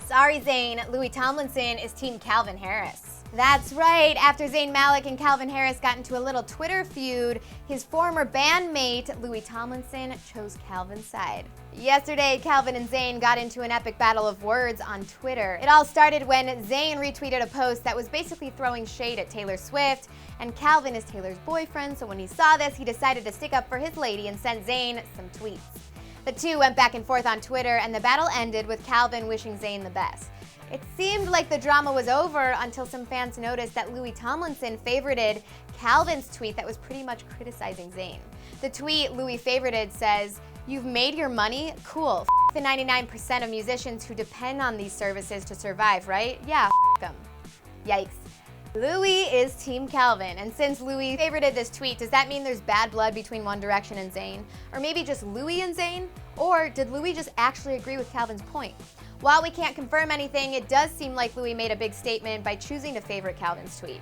Sorry, Zayn, Louis Tomlinson is Team Calvin Harris. That's right, after Zayn Malik and Calvin Harris got into a little Twitter feud, his former bandmate, Louis Tomlinson, chose Calvin's side. Yesterday, Calvin and Zayn got into an epic battle of words on Twitter. It all started when Zayn retweeted a post that was basically throwing shade at Taylor Swift, and Calvin is Taylor's boyfriend, so when he saw this, he decided to stick up for his lady and sent Zayn some tweets. The two went back and forth on Twitter, and the battle ended with Calvin wishing Zayn the best. It seemed like the drama was over until some fans noticed that Louis Tomlinson favorited Calvin's tweet that was pretty much criticizing Zayn. The tweet Louis favorited says, "You've made your money? Cool. F the 99% of musicians who depend on these services to survive, right? Yeah, f them." Yikes. Louis is Team Calvin, and since Louis favorited this tweet, does that mean there's bad blood between One Direction and Zayn? Or maybe just Louis and Zayn? Or did Louis just actually agree with Calvin's point? While we can't confirm anything, it does seem like Louis made a big statement by choosing to favorite Calvin's tweet.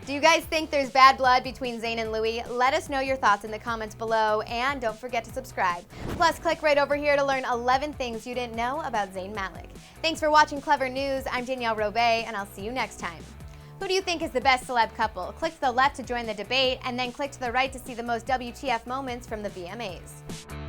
Do you guys think there's bad blood between Zayn and Louis? Let us know your thoughts in the comments below, and don't forget to subscribe. Plus, click right over here to learn 11 things you didn't know about Zayn Malik. Thanks for watching Clevver News. I'm Danielle Robay, and I'll see you next time. Who do you think is the best celeb couple? Click to the left to join the debate, and then click to the right to see the most WTF moments from the VMAs.